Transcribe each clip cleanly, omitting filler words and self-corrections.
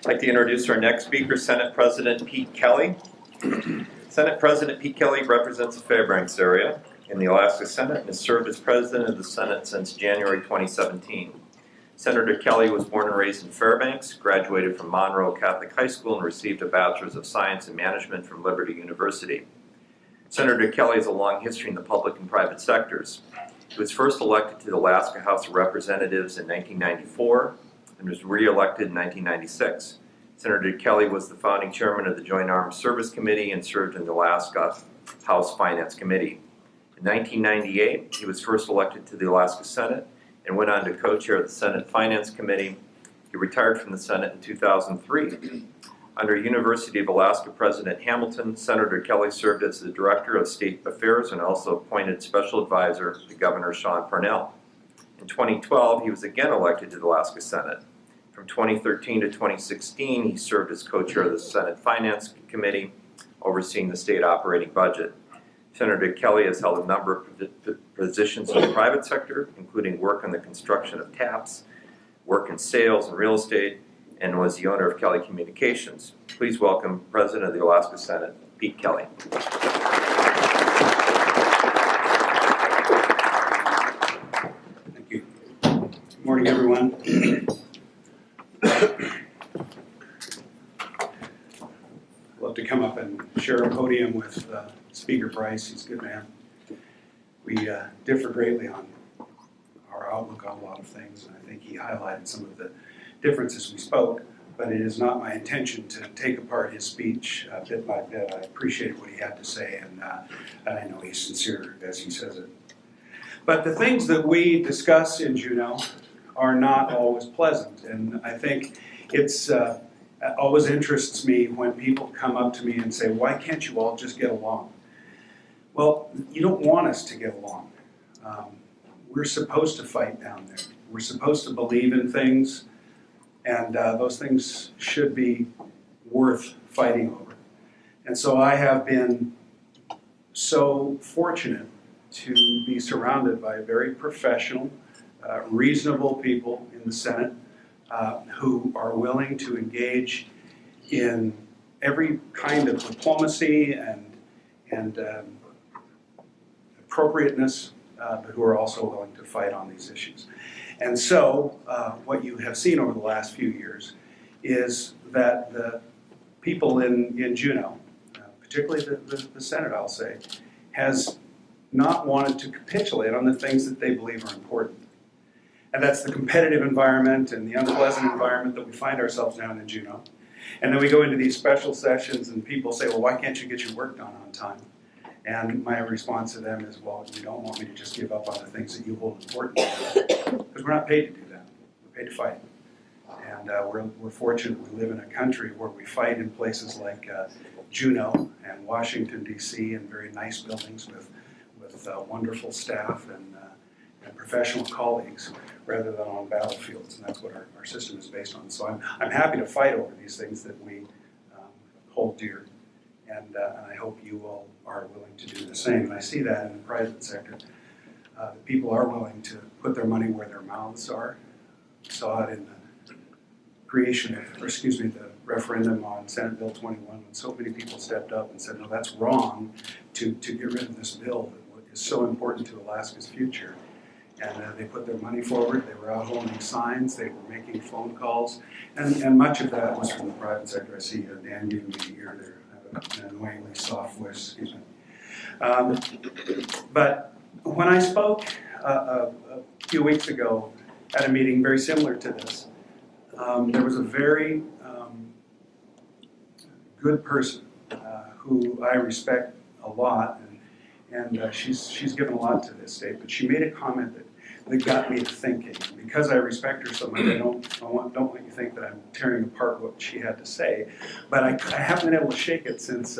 I'd like to introduce our next speaker, Senate President Pete Kelly. Senate President Pete Kelly represents the Fairbanks area in the Alaska Senate and has served as President of the Senate since January 2017. Senator Kelly was born and raised in Fairbanks, graduated from Monroe Catholic High School, and received a Bachelor's of Science in Management from Liberty University. Senator Kelly has a long history in the public and private sectors. He was first elected to the Alaska House of Representatives in 1994 and was re-elected in 1996. Senator Kelly was the founding chairman of the Joint Armed Service Committee and served in the Alaska House Finance Committee. In 1998, he was first elected to the Alaska Senate and went on to co-chair the Senate Finance Committee. He retired from the Senate in 2003. Under University of Alaska President Hamilton, Senator Kelly served as the Director of State Affairs and also appointed Special Advisor to Governor Sean Parnell. In 2012, he was again elected to the Alaska Senate. From 2013 to 2016, he served as co-chair of the Senate Finance Committee, overseeing the state operating budget. Senator Kelly has held a number of positions in the private sector, including work on the construction of taps, work in sales and real estate, and was the owner of Kelly Communications. Please welcome President of the Alaska Senate, Pete Kelly. Thank you. Good morning, everyone. I'd love to come up and share a podium with Speaker Price. He's a good man. We differ greatly on our outlook on a lot of things, and I think he highlighted some of the differences we spoke, but it is not my intention to take apart his speech bit by bit. I appreciated what he had to say, and I know he's sincere as he says it. But the things that we discuss in Juneau are not always pleasant, and I think it's always interests me when people come up to me and say, why can't you all just get along? Well, you don't want us to get along. We're supposed to fight down there. We're supposed to believe in things, and those things should be worth fighting over. And so I have been so fortunate to be surrounded by very professional, reasonable people in the Senate who are willing to engage in every kind of diplomacy and appropriateness, but who are also willing to fight on these issues. And so what you have seen over the last few years is that the people in Juneau, particularly the Senate, I'll say, has not wanted to capitulate on the things that they believe are important. And that's the competitive environment and the unpleasant environment that we find ourselves down in Juneau. And then we go into these special sessions and people say, well, why can't you get your work done on time? And my response to them is, well, you don't want me to just give up on the things that you hold important, because we're not paid to do that. We're paid to fight. And we're fortunate we live in a country where we fight in places like Juneau and Washington, D.C., and very nice buildings with wonderful staff and professional colleagues, rather than on battlefields, and that's what our system is based on. So I'm happy to fight over these things that we hold dear, and I hope you all are willing to do the same. And I see that in the private sector. People are willing to put their money where their mouths are. We saw it in the creation of, the referendum on Senate Bill 21, when so many people stepped up and said, no, that's wrong to get rid of this bill that is so important to Alaska's future. And they put their money forward. They were out holding signs. They were making phone calls. And much of that was from the private sector. I see Dan giving me the ear there. I have an annoyingly soft voice, excuse me. But when I spoke a few weeks ago at a meeting very similar to this, there was a very good person who I respect a lot, and she's given a lot to this state, but she made a comment that got me thinking. Because I respect her so much, I don't want you to think that I'm tearing apart what she had to say, but I haven't been able to shake it since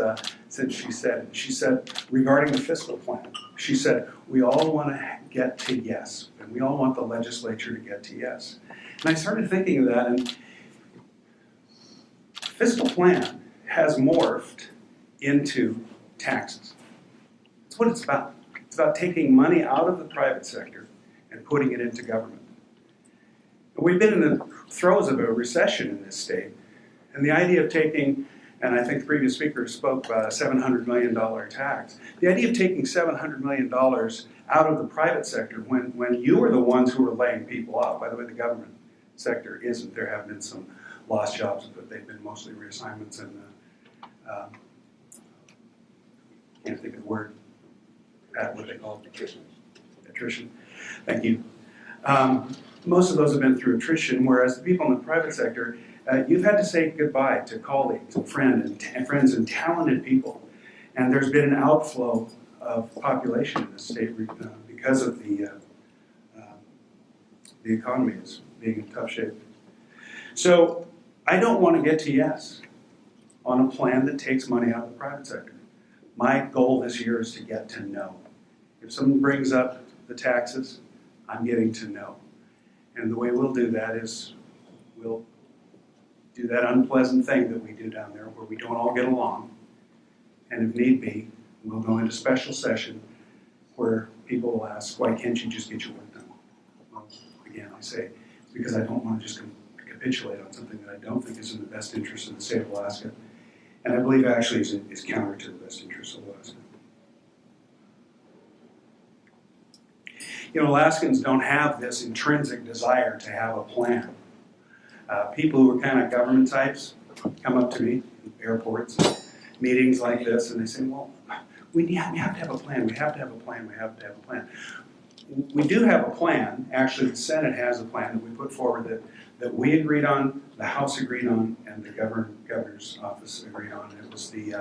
she said it. She said, regarding the fiscal plan, she said, we all want to get to yes, and we all want the legislature to get to yes. And I started thinking of that, and fiscal plan has morphed into taxes. That's what it's about. It's about taking money out of the private sector and putting it into government. We've been in the throes of a recession in this state, And the idea of taking, and I think the previous speaker spoke about a $700 million tax, the idea of taking $700 million out of the private sector when you are the ones who are laying people off. By the way, the government sector isn't. There have been some lost jobs, but they've been mostly reassignments and can't think of the word. What they call it? Attrition. Thank you. Most of those have been through attrition, whereas the people in the private sector, you've had to say goodbye to colleagues and friends and talented people. And there's been an outflow of population in this state because of the economy is being in tough shape. So I don't want to get to yes on a plan that takes money out of the private sector. My goal this year is to get to no. If someone brings up the taxes, I'm getting to no. And the way we'll do that is we'll do that unpleasant thing that we do down there where we don't all get along. And if need be, we'll go into special session where people will ask, why can't you just get your work done? Well, again, I say, it's because I don't want to just capitulate on something that I don't think is in the best interest of the state of Alaska. And I believe actually is counter to the best interest of Alaska. You know, Alaskans don't have this intrinsic desire to have a plan. People who are kind of government types come up to me in airports, meetings like this, and they say, well, we have to have a plan, we have to have a plan, we have to have a plan. We do have a plan. Actually, the Senate has a plan that we put forward that we agreed on, the House agreed on, and the governor's office agreed on. It was the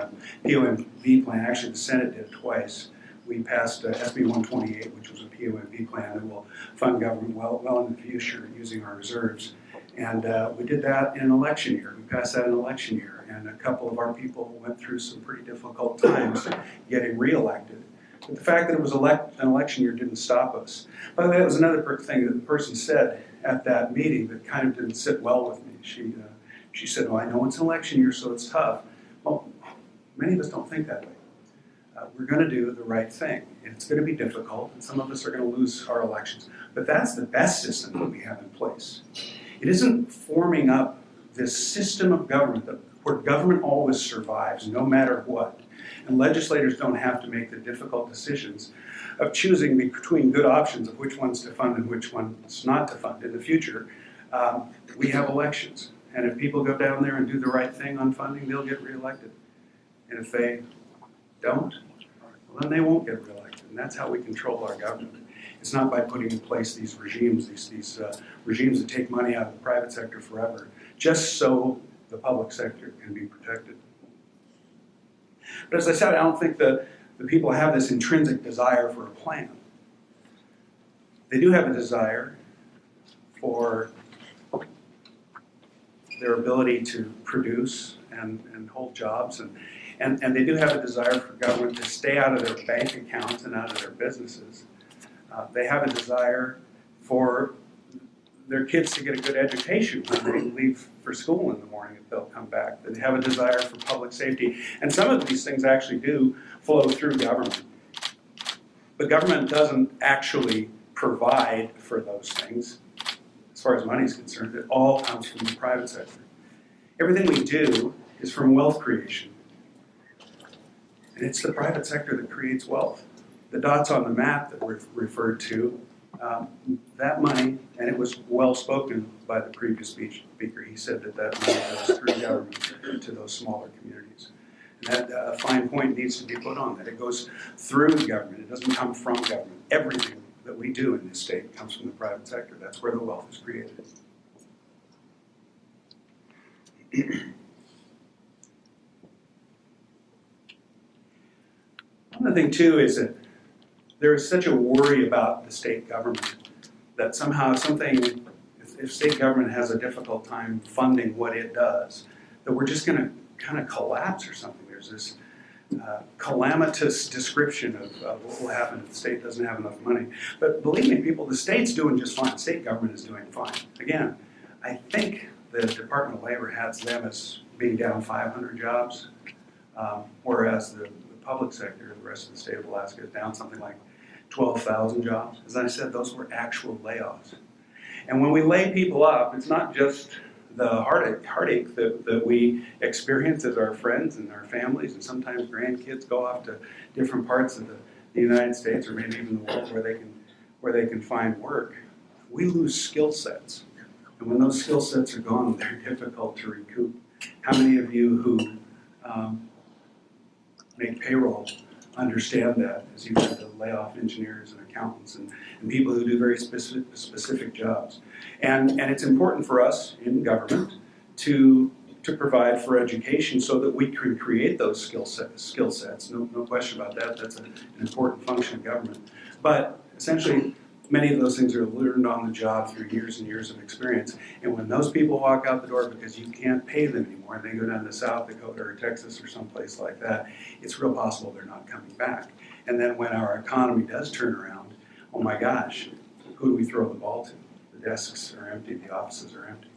POMV plan. Actually, the Senate did it twice. We passed SB 128, which was a POMV plan that will fund government well in the future using our reserves. And we did that in an election year. We passed that in an election year. And a couple of our people went through some pretty difficult times getting reelected. But the fact that it was an election year didn't stop us. By the way, that was another thing that the person said at that meeting that kind of didn't sit well with me. She said, well, I know it's an election year, so it's tough. Well, many of us don't think that way. We're going to do the right thing. It's going to be difficult, and some of us are going to lose our elections. But that's the best system that we have in place. It isn't forming up this system of government where government always survives, no matter what. And legislators don't have to make the difficult decisions of choosing between good options of which ones to fund and which ones not to fund. In the future, we have elections. And if people go down there and do the right thing on funding, they'll get reelected. And if they don't, well, then they won't get reelected. And that's how we control our government. It's not by putting in place these regimes, these regimes that take money out of the private sector forever, just so the public sector can be protected. But as I said, I don't think the people have this intrinsic desire for a plan. They do have a desire for their ability to produce and hold jobs, and they do have a desire for government to stay out of their bank accounts and out of their businesses. They have a desire for their kids to get a good education when they leave for school in the morning if they'll come back. They have a desire for public safety. And some of these things actually do flow through government. But government doesn't actually provide for those things. As far as money is concerned, it all comes from the private sector. Everything we do is from wealth creation. And it's the private sector that creates wealth. The dots on the map that we've referred to, that money, and it was well spoken by the previous speaker, he said that money goes through government to those smaller communities. And that fine point needs to be put on that. It goes through government. It doesn't come from government. Everything that we do in this state comes from the private sector. That's where the wealth is created. Another thing, too, is that there is such a worry about the state government that somehow if state government has a difficult time funding what it does, that we're just going to kind of collapse or something. There's this calamitous description of what will happen if the state doesn't have enough money. But believe me, people, the state's doing just fine. State government is doing fine. Again, I think the Department of Labor has them as being down 500 jobs, whereas the public sector, the rest of the state of Alaska, is down something like 12,000 jobs. As I said, those were actual layoffs. And when we lay people up, it's not just the heartache that we experience as our friends and our families and sometimes grandkids go off to different parts of the United States or maybe even the world where they can find work, we lose skill sets. And when those skill sets are gone, they're difficult to recoup. How many of you who make payroll understand that, as you've had to lay off engineers and accountants and people who do very specific jobs? And it's important for us in government to provide for education so that we can create those skill sets. No question about that. That's an important function of government. But essentially, many of those things are learned on the job through years and years of experience. And when those people walk out the door because you can't pay them anymore, and they go down to South Dakota or Texas or someplace like that, it's real possible they're not coming back. And then when our economy does turn around, oh my gosh, who do we throw the ball to? The desks are empty, the offices are empty.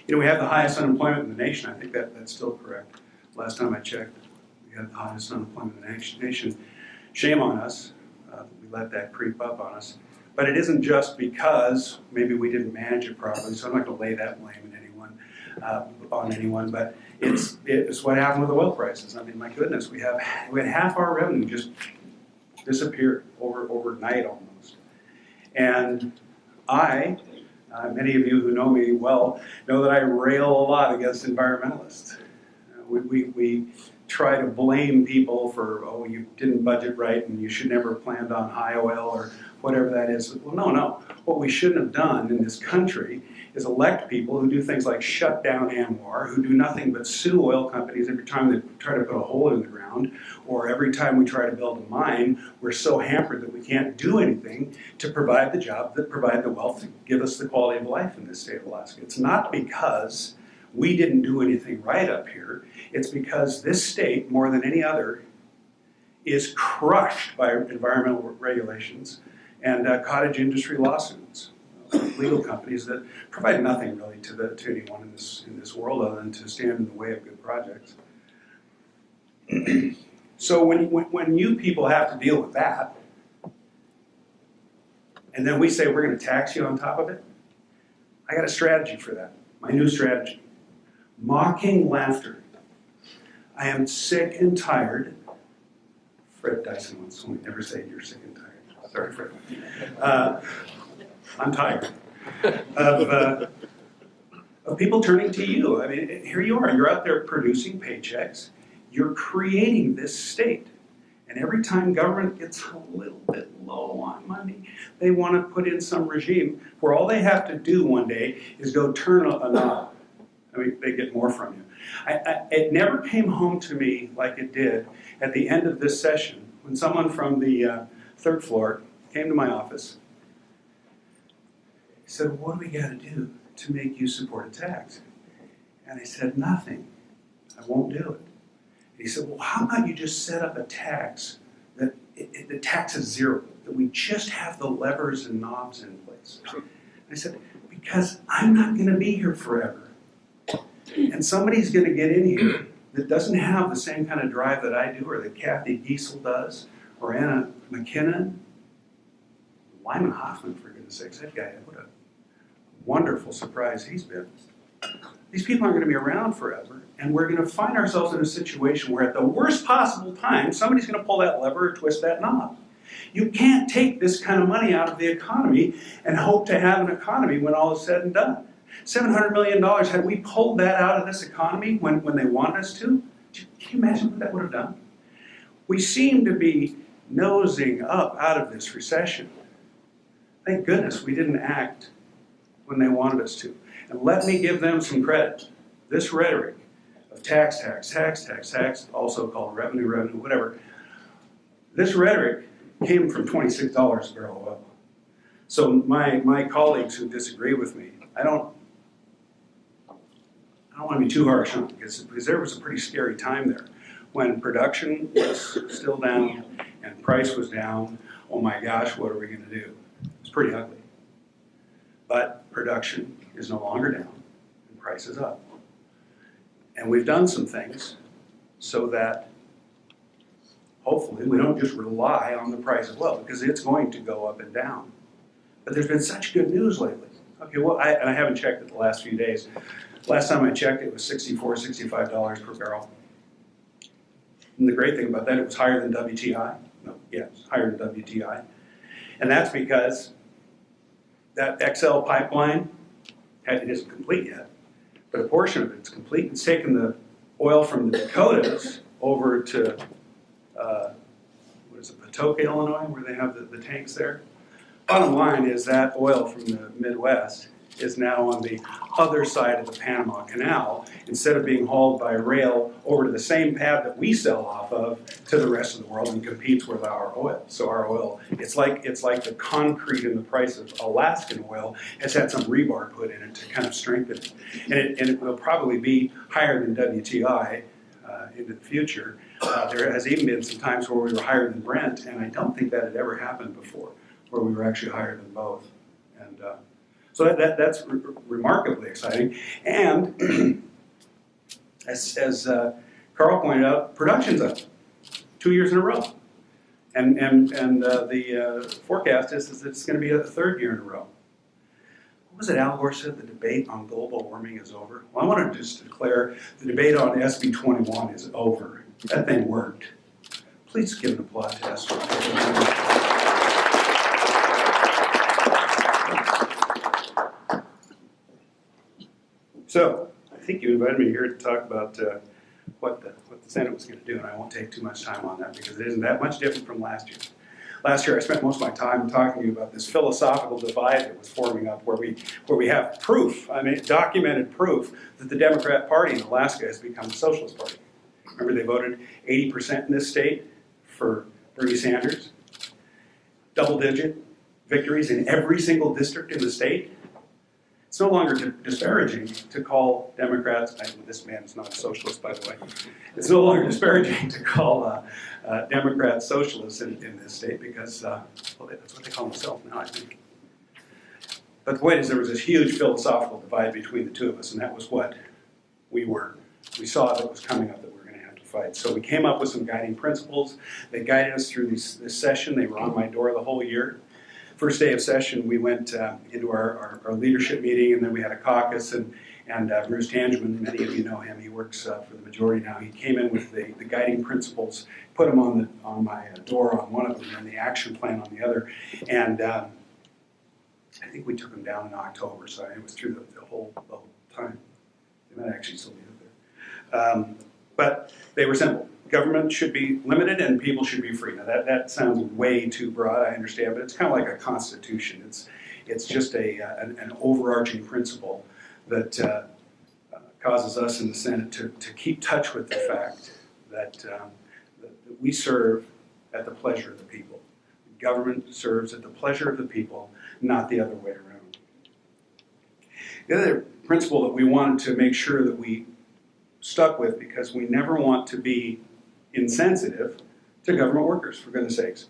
You know, we have the highest unemployment in the nation. I think that's still correct. Last time I checked, we had the highest unemployment in the nation. Shame on us. We let that creep up on us. But it isn't just because maybe we didn't manage it properly, so I'm not going to lay that blame on anyone, but it's what happened with the oil prices. I mean, my goodness, we had half our revenue just disappear overnight almost. And many of you who know me well, know that I rail a lot against environmentalists. We try to blame people for, oh, you didn't budget right and you should never have planned on high oil or whatever that is. Well, no. What we shouldn't have done in this country is elect people who do things like shut down ANWR, who do nothing but sue oil companies every time they try to put a hole in the ground, or every time we try to build a mine, we're so hampered that we can't do anything to provide the jobs that provide the wealth to give us the quality of life in this state of Alaska. It's not because we didn't do anything right up here. It's because this state, more than any other, is crushed by environmental regulations and cottage industry lawsuits. Legal companies that provide nothing really to anyone in this world other than to stand in the way of good projects. So when you people have to deal with that, and then we say we're going to tax you on top of it, I got a strategy for that. My new strategy. Mocking laughter. I am sick and tired. Fred Dyson once told me, never say you're sick and tired. Sorry, Fred. I'm tired of people turning to you. I mean, here you are. You're out there producing paychecks. You're creating this state. And every time government gets a little bit low on money, they want to put in some regime where all they have to do one day is go turn a knob. I mean, they get more from you. It never came home to me like it did at the end of this session when someone from the third floor came to my office. He said, what do we got to do to make you support a tax? And I said, nothing. I won't do it. And he said, well, how about you just set up a tax that the tax is zero, that we just have the levers and knobs in place? And I said, because I'm not going to be here forever. And somebody's going to get in here that doesn't have the same kind of drive that I do, or that Kathy Giesel does, or Anna McKinnon, Lyman Hoffman, for goodness sakes, that guy, what a wonderful surprise he's been. These people aren't going to be around forever, and we're going to find ourselves in a situation where at the worst possible time, somebody's going to pull that lever or twist that knob. You can't take this kind of money out of the economy and hope to have an economy when all is said and done. $700 million, had we pulled that out of this economy when they wanted us to, can you imagine what that would have done? We seem to be nosing up out of this recession. Thank goodness we didn't act when they wanted us to. And let me give them some credit. This rhetoric of tax, also called revenue, whatever, this rhetoric came from $26 a barrel of oil. So my colleagues who disagree with me, I don't want to be too harsh on it because there was a pretty scary time there when production was still down and price was down. Oh my gosh, what are we going to do? It's pretty ugly. But production is no longer down and price is up. And we've done some things so that hopefully we don't just rely on the price of oil because it's going to go up and down. But there's been such good news lately. Okay, well, I haven't checked it the last few days. Last time I checked, it was $64, $65 per barrel. And the great thing about that, it was higher than WTI. No, yeah, it's higher than WTI. And that's because that XL pipeline, it isn't complete yet, but a portion of it's complete. It's taken the oil from the Dakotas over to, what is it, Patoka, Illinois, where they have the tanks there. Bottom line is that oil from the Midwest is now on the other side of the Panama Canal, instead of being hauled by rail over to the same pad that we sell off of to the rest of the world and competes with our oil. So our oil, it's like the concrete in the price of Alaskan oil has had some rebar put in it to kind of strengthen it. And it will probably be higher than WTI into the future. There has even been some times where we were higher than Brent, and I don't think that had ever happened before, where we were actually higher than both. And so that's remarkably exciting. And as Carl pointed out, production's up 2 years in a row. And the forecast is that it's going to be a third year in a row. What was it Al Gore said? The debate on global warming is over? Well, I want to just declare the debate on SB 21 is over. That thing worked. Please give an applause to SB 21. So, I think you invited me here to talk about what the Senate was going to do, and I won't take too much time on that because it isn't that much different from last year. Last year, I spent most of my time talking to you about this philosophical divide that was forming up, where we have proof, I mean, documented proof that the Democrat Party in Alaska has become a socialist party. Remember, they voted 80% in this state for Bernie Sanders. Double-digit victories in every single district in the state. It's no longer disparaging to call Democrats, this man is not a socialist, by the way, it's no longer disparaging to call Democrats socialists in this state because, well, that's what they call themselves now, I think. But the point is, there was this huge philosophical divide between the two of us, and that was what we saw that was coming up that we were going to have to fight. So we came up with some guiding principles that guided us through this session. They were on my door the whole year. First day of session, we went into our leadership meeting, and then we had a caucus, and Bruce Tangeman, many of you know him, he works for the majority now. He came in with the guiding principles, put them on my door on one of them, and the action plan on the other. And I think we took them down in October, so it was through the whole time. They might actually still be up there. But they were simple. Government should be limited and people should be free. Now that sounds way too broad, I understand, but it's kind of like a constitution. It's just an overarching principle that causes us in the Senate to keep touch with the fact that we serve at the pleasure of the people. Government serves at the pleasure of the people, not the other way around. The other principle that we wanted to make sure that we stuck with, because we never want to be insensitive to government workers, for goodness sakes.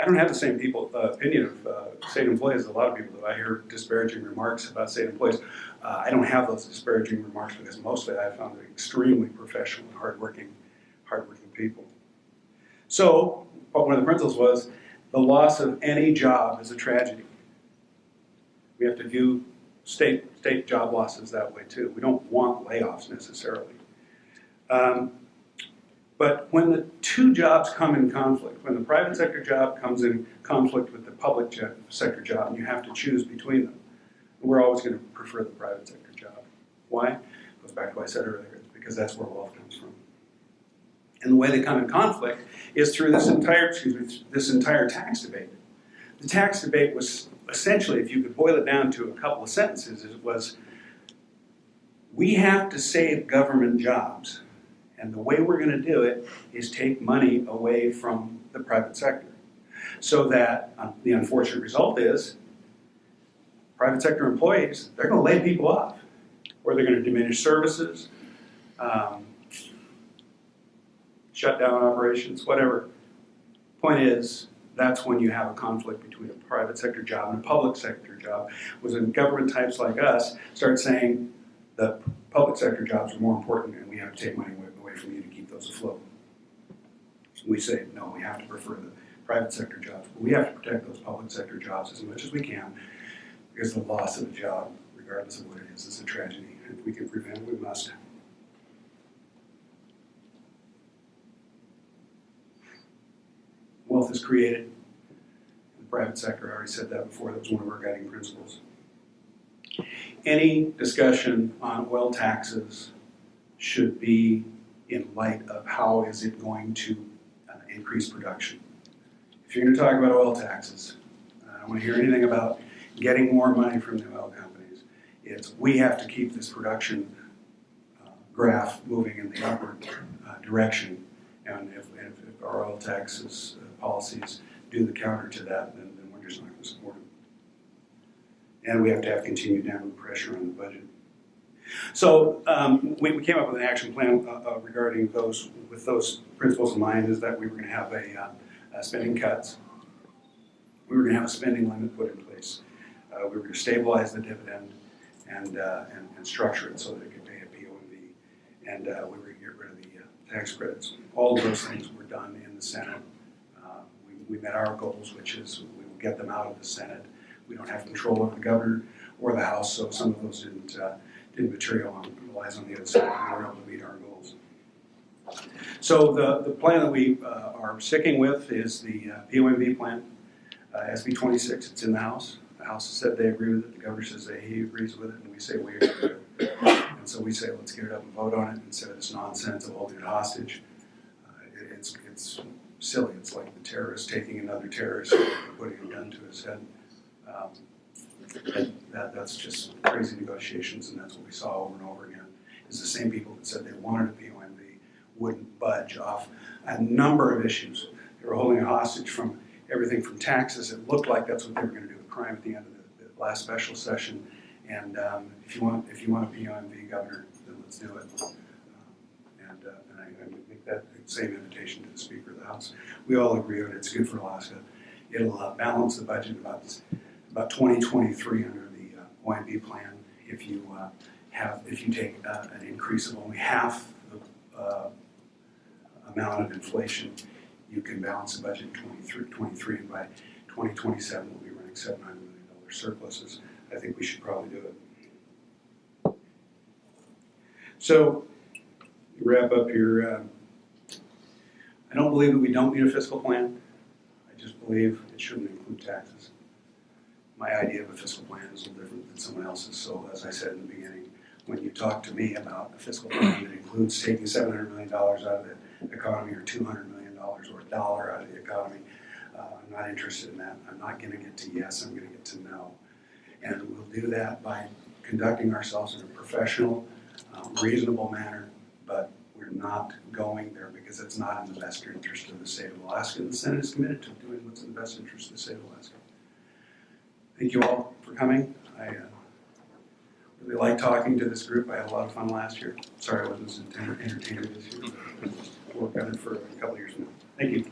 I don't have the same opinion of state employees as a lot of people that I hear disparaging remarks about state employees. I don't have those disparaging remarks because mostly I found them extremely professional and hardworking people. So, one of the principles was the loss of any job is a tragedy. We have to view state job losses that way too. We don't want layoffs necessarily. But when the two jobs come in conflict, when the private sector job comes in conflict with the public sector job, and you have to choose between them, we're always going to prefer the private sector job. Why? It goes back to what I said earlier. It's because that's where wealth comes from. And the way they come in conflict is through this entire tax debate. The tax debate was essentially, if you could boil it down to a couple of sentences, it was, we have to save government jobs. And the way we're going to do it is take money away from the private sector. So that the unfortunate result is private sector employees, they're going to lay people off. Or they're going to diminish services, shut down operations, whatever. Point is, that's when you have a conflict between a private sector job and a public sector job. Was when government types like us start saying the public sector jobs are more important and we have to take money away from you to keep those afloat. We say, no, we have to prefer the private sector jobs. But we have to protect those public sector jobs as much as we can. because the loss of a job, regardless of what it is a tragedy. If we can prevent it, we must. Wealth is created in the private sector. I already said that before. That was one of our guiding principles. Any discussion on oil taxes should be in light of how is it going to increase production. If you're going to talk about oil taxes, I don't want to hear anything about getting more money from the oil companies. It's we have to keep this production graph moving in the upward direction. And if our oil taxes policies do the counter to that, then we're just not going to support them. And we have to have continued downward pressure on the budget. So we came up with an action plan regarding those, with those principles in mind, is that we were going to have a spending cuts. We were going to have a spending limit put in place. We were going to stabilize the dividend and structure it so that it could pay a POMV. And we were going to get rid of the tax credits. All of those things were done in the Senate. We met our goals, which is we will get them out of the Senate. We don't have control over the governor or the House, so some of those didn't materialize on the other side. We were able to meet our goals. So the plan that we are sticking with is the POMV plan, SB 26. It's in the House. The House has said they agree with it. The governor says he agrees with it, and we say we agree with it. And so we say let's get it up and vote on it instead of this nonsense of holding it hostage. It's silly. It's like the terrorist taking another terrorist and putting a gun to his head. That's just crazy negotiations, and that's what we saw over and over again. It's the same people that said they wanted a POMV wouldn't budge off a number of issues. They were holding a hostage from everything from taxes. It looked like that's what they were going to do with crime at the end of the last special session. And if you want a POMV, Governor, then let's do it. And I make that same invitation to the Speaker of the House. We all agree on it. It's good for Alaska. It'll balance the budget about 2023 under the OMB plan. If you take an increase of only half the amount of inflation, you can balance the budget in 23, and by 2027 we'll be running $700 million surpluses. I think we should probably do it. So, to wrap up here, I don't believe that we don't need a fiscal plan. I just believe it shouldn't include taxes. My idea of a fiscal plan is a little different than someone else's. So as I said in the beginning, when you talk to me about a fiscal plan that includes taking $700 million out of the economy or $200 million or $1 out of the economy, I'm not interested in that. I'm not going to get to yes, I'm going to get to no. And we'll do that by conducting ourselves in a professional, reasonable manner, but we're not going there because it's not in the best interest of the state of Alaska. The Senate is committed to doing what's in the best interest of the state of Alaska. Thank you all for coming. I really like talking to this group. I had a lot of fun last year. Sorry I wasn't as entertaining this year. We'll work on it for a couple of years now. Thank you.